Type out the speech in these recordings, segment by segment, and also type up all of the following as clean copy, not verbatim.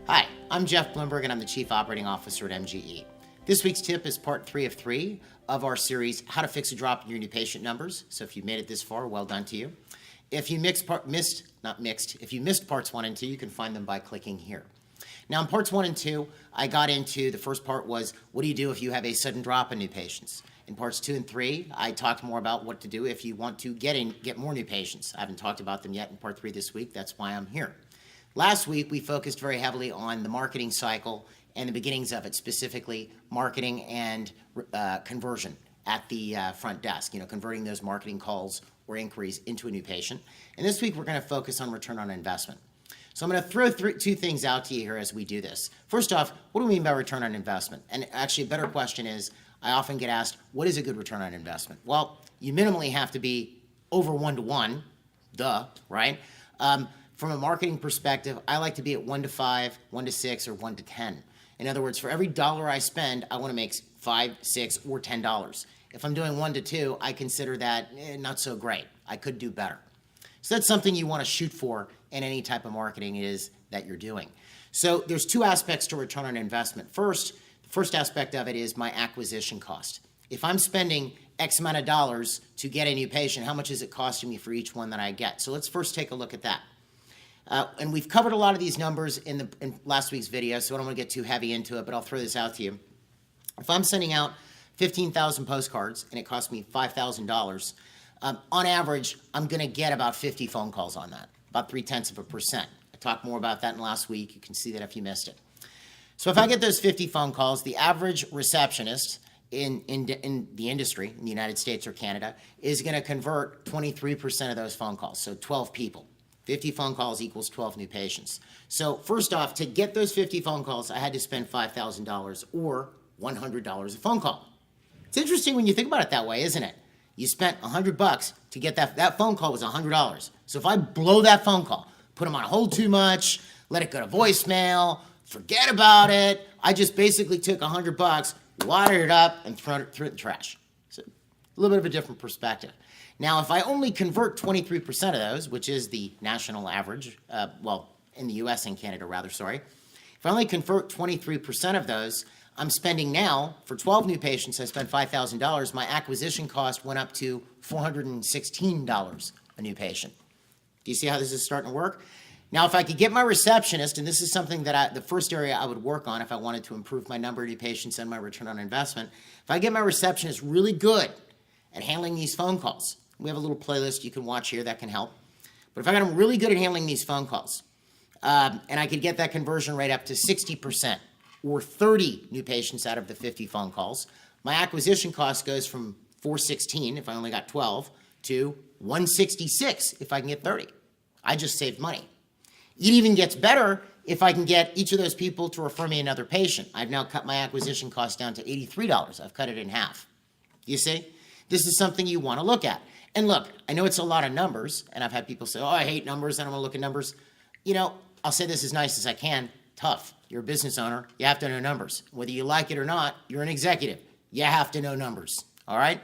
Hi, I'm Jeff Bloomberg and I'm the Chief Operating Officer at MGE. This week's tip is part 3 of 3 of our series, How to Fix a Drop in Your New Patient Numbers. So if you made it this far, well done to you. If you missed parts 1 and 2, you can find them by clicking here. Now in parts 1 and 2, I got into, the first part was, what do you do if you have a sudden drop in new patients? In parts 2 and 3, I talked more about what to do if you want to get more new patients. I haven't talked about them yet in part 3 this week. That's why I'm here. Last week, we focused very heavily on the marketing cycle and the beginnings of it, specifically marketing and conversion at the front desk, converting those marketing calls or inquiries into a new patient. And this week, we're going to focus on return on investment. So I'm going to throw two things out to you here as we do this. First off, what do we mean by return on investment? And actually, a better question is, I often get asked, what is a good return on investment? Well, you minimally have to be over 1-to-1, right? From a marketing perspective, I like to be at 1 to 5, 1 to 6, or 1 to 10. In other words, for every dollar I spend, I want to make $5, $6, or $10. If I'm doing 1 to 2, I consider that not so great. I could do better. So that's something you want to shoot for in any type of marketing is that you're doing. So there's two aspects to return on investment. First, the first aspect of it is my acquisition cost. If I'm spending X amount of dollars to get a new patient, how much is it costing me for each one that I get? So let's first take a look at that. And we've covered a lot of these numbers in last week's video, so I don't want to get too heavy into it, but I'll throw this out to you. If I'm sending out 15,000 postcards and it costs me $5,000, on average, I'm going to get about 50 phone calls on that, about 0.3%. I talked more about that in last week. You can see that if you missed it. So if I get those 50 phone calls, the average receptionist in the industry, in the United States or Canada, is going to convert 23% of those phone calls, so 12 people. 50 phone calls equals 12 new patients. So first off, to get those 50 phone calls, I had to spend $5,000 or $100 a phone call. It's interesting when you think about it that way, isn't it? You spent $100 to get that phone call was $100. So if I blow that phone call, put them on hold too much, let it go to voicemail, forget about it, I just basically took $100, watered it up, and threw it in the trash. So a little bit of a different perspective. Now, if I only convert 23% of those, which is the national average, in the US and Canada, rather, sorry. If I only convert 23% of those, I'm spending now, for 12 new patients, I spent $5,000. My acquisition cost went up to $416 a new patient. Do you see how this is starting to work? Now, if I could get my receptionist, and this is something that the first area I would work on if I wanted to improve my number of new patients and my return on investment, if I get my receptionist really good at handling these phone calls, we have a little playlist you can watch here that can help. But if I got them really good at handling these phone calls, and I could get that conversion rate up to 60% or 30 new patients out of the 50 phone calls, my acquisition cost goes from $416 if I only got 12 to $166 if I can get 30. I just saved money. It even gets better if I can get each of those people to refer me another patient. I've now cut my acquisition cost down to $83. I've cut it in half. You see? This is something you want to look at. And look, I know it's a lot of numbers, and I've had people say, oh, I hate numbers, I don't want to look at numbers. I'll say this as nice as I can. Tough. You're a business owner. You have to know numbers. Whether you like it or not, you're an executive. You have to know numbers, all right?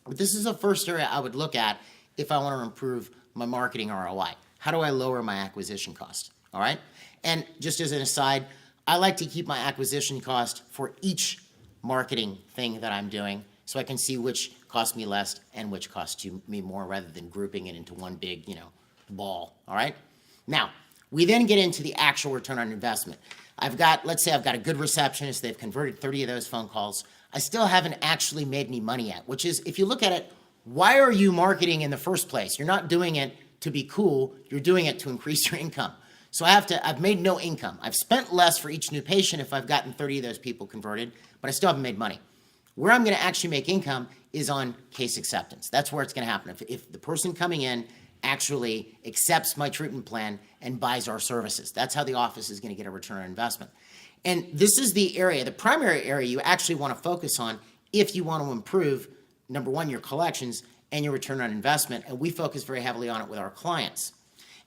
But this is the first area I would look at if I want to improve my marketing ROI. How do I lower my acquisition cost, all right? And just as an aside, I like to keep my acquisition cost for each marketing thing that I'm doing so I can see which costs me less and which costs me more rather than grouping it into one big, ball, all right? Now, we then get into the actual return on investment. Let's say I've got a good receptionist, they've converted 30 of those phone calls. I still haven't actually made any money yet, which is, if you look at it, why are you marketing in the first place? You're not doing it to be cool, you're doing it to increase your income. So I've made no income. I've spent less for each new patient if I've gotten 30 of those people converted, but I still haven't made money. Where I'm going to actually make income is on case acceptance. That's where it's going to happen. If the person coming in actually accepts my treatment plan and buys our services, that's how the office is going to get a return on investment. And this is the area, the primary area you actually want to focus on if you want to improve, number one, your collections and your return on investment. And we focus very heavily on it with our clients.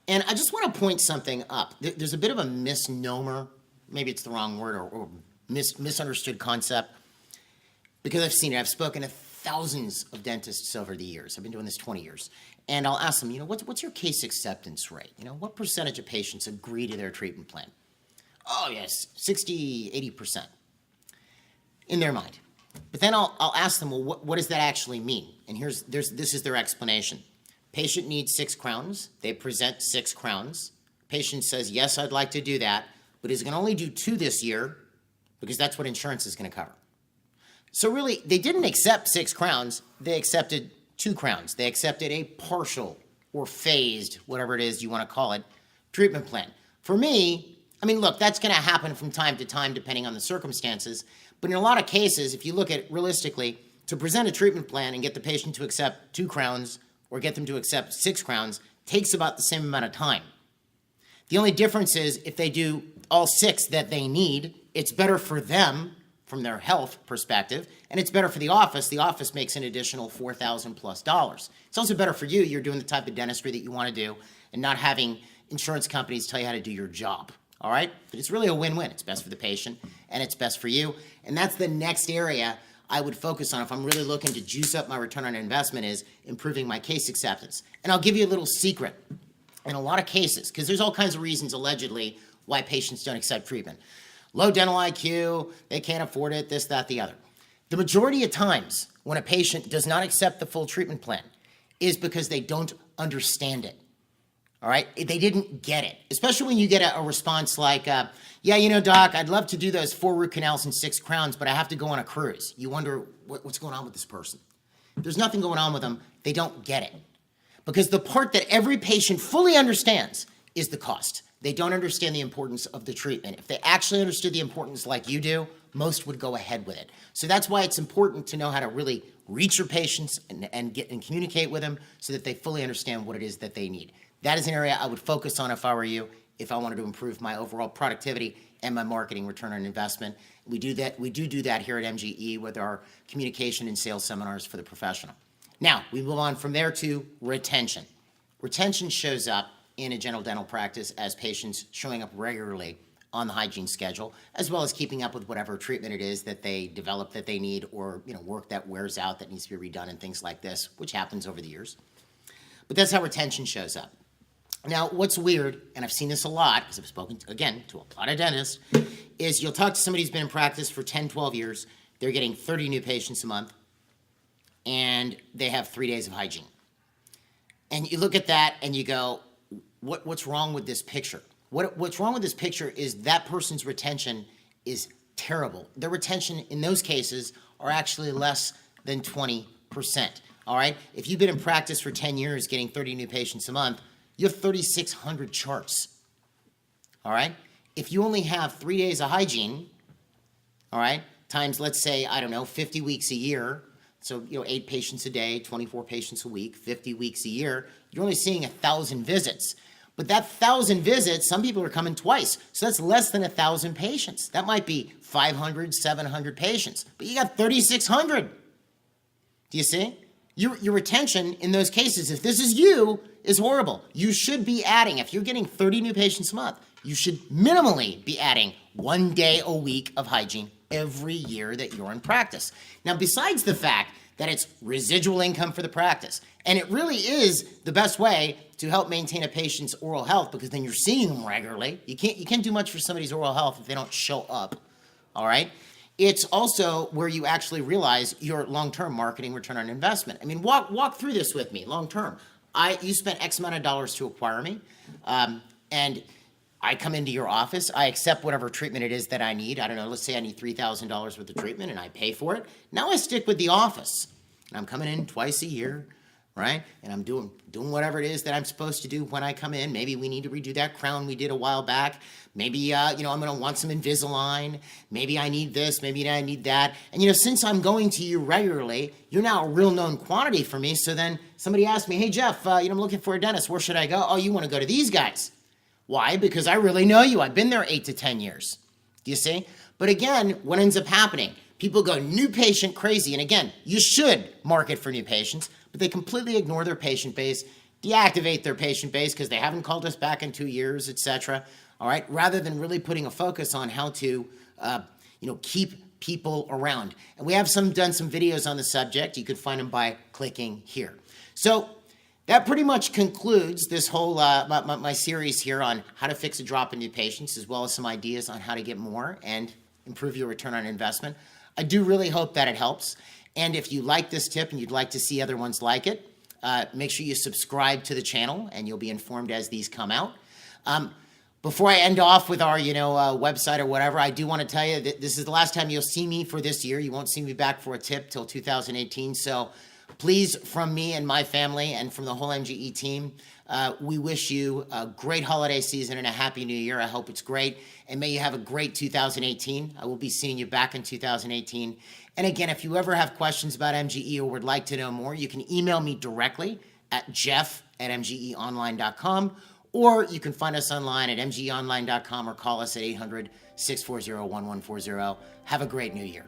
And I just want to point something up. There's a bit of a misnomer, maybe it's the wrong word, or misunderstood concept, because I've seen it. I've spoken to thousands of dentists over the years. I've been doing this 20 years. And I'll ask them, what's your case acceptance rate? What percentage of patients agree to their treatment plan? Oh, yes, 60, 80% in their mind. But then I'll ask them, well, what does that actually mean? And this is their explanation. Patient needs 6 crowns. They present 6 crowns. Patient says, yes, I'd like to do that, but is going to only do 2 this year because that's what insurance is going to cover. So really, they didn't accept 6 crowns. They accepted 2 crowns. They accepted a partial or phased, whatever it is you want to call it, treatment plan. For me, I mean, look, that's going to happen from time to time depending on the circumstances. But in a lot of cases, if you look at it realistically, to present a treatment plan and get the patient to accept 2 crowns or get them to accept 6 crowns takes about the same amount of time. The only difference is if they do all 6 that they need, it's better for them from their health perspective, and it's better for the office. The office makes an additional $4,000 plus. It's also better for you. You're doing the type of dentistry that you want to do and not having insurance companies tell you how to do your job. All right? But it's really a win-win. It's best for the patient, and it's best for you. And that's the next area I would focus on if I'm really looking to juice up my return on investment is improving my case acceptance. And I'll give you a little secret. In a lot of cases, because there's all kinds of reasons allegedly why patients don't accept treatment. Low dental IQ, they can't afford it, this, that, the other. The majority of times when a patient does not accept the full treatment plan is because they don't understand it. All right? They didn't get it. Especially when you get a response like, yeah, you know, doc, I'd love to do those 4 root canals and 6 crowns, but I have to go on a cruise. You wonder what's going on with this person. If there's nothing going on with them, they don't get it. Because the part that every patient fully understands is the cost. They don't understand the importance of the treatment. If they actually understood the importance like you do, most would go ahead with it. So that's why it's important to know how to really reach your patients and communicate with them so that they fully understand what it is that they need. That is an area I would focus on if I were you, if I wanted to improve my overall productivity and my marketing return on investment. We do that here at MGE with our communication and sales seminars for the professional. Now, we move on from there to retention. Retention shows up in a general dental practice as patients showing up regularly on the hygiene schedule, as well as keeping up with whatever treatment it is that they develop that they need or work that wears out that needs to be redone and things like this, which happens over the years. But that's how retention shows up. Now, what's weird, and I've seen this a lot, because I've spoken, again, to a lot of dentists, is you'll talk to somebody who's been in practice for 10, 12 years, they're getting 30 new patients a month, and they have 3 days of hygiene. And you look at that and you go, what's wrong with this picture? What's wrong with this picture is that person's retention is terrible. Their retention in those cases are actually less than 20%. All right? If you've been in practice for 10 years getting 30 new patients a month, you have 3,600 charts. All right? If you only have 3 days of hygiene, all right, times, let's say, I don't know, 50 weeks a year, so 8 patients a day, 24 patients a week, 50 weeks a year, you're only seeing 1,000 visits. But that 1,000 visits, some people are coming twice. So that's less than 1,000 patients. That might be 500, 700 patients. But you got 3,600. Do you see? Your retention in those cases, if this is you, is horrible. You should be adding, if you're getting 30 new patients a month, you should minimally be adding 1 day a week of hygiene every year that you're in practice. Now, besides the fact that it's residual income for the practice, and it really is the best way to help maintain a patient's oral health because then you're seeing them regularly. You can't do much for somebody's oral health if they don't show up, all right? It's also where you actually realize your long-term marketing return on investment. I mean, walk through this with me long-term. You spent X amount of dollars to acquire me, and I come into your office, I accept whatever treatment it is that I need. I don't know, let's say I need $3,000 worth of treatment and I pay for it. Now I stick with the office. And I'm coming in twice a year, right? And I'm doing whatever it is that I'm supposed to do when I come in. Maybe we need to redo that crown we did a while back. Maybe, I'm going to want some Invisalign. Maybe I need this, maybe I need that. And, since I'm going to you regularly, you're now a real known quantity for me. So then somebody asks me, hey, Jeff, I'm looking for a dentist. Where should I go? Oh, you want to go to these guys. Why? Because I really know you. I've been there 8 to 10 years. Do you see? But again, what ends up happening? People go new patient crazy. And again, you should market for new patients, but they completely ignore their patient base, deactivate their patient base because they haven't called us back in 2 years, etc. All right, rather than really putting a focus on how to, keep people around. And we have done some videos on the subject. You could find them by clicking here. So that pretty much concludes this whole my series here on how to fix a drop in new patients, as well as some ideas on how to get more and improve your return on investment. I do really hope that it helps. And if you like this tip and you'd like to see other ones like it, make sure you subscribe to the channel and you'll be informed as these come out. Before I end off with our, website or whatever, I do want to tell you that this is the last time you'll see me for this year. You won't see me back for a tip till 2018. So please, from me and my family and from the whole MGE team, we wish you a great holiday season and a happy new year. I hope it's great. And may you have a great 2018. I will be seeing you back in 2018. And again, if you ever have questions about MGE or would like to know more, you can email me directly at jeff@mgeonline.com. Or you can find us online at mgeonline.com or call us at 800-640-1140. Have a great new year.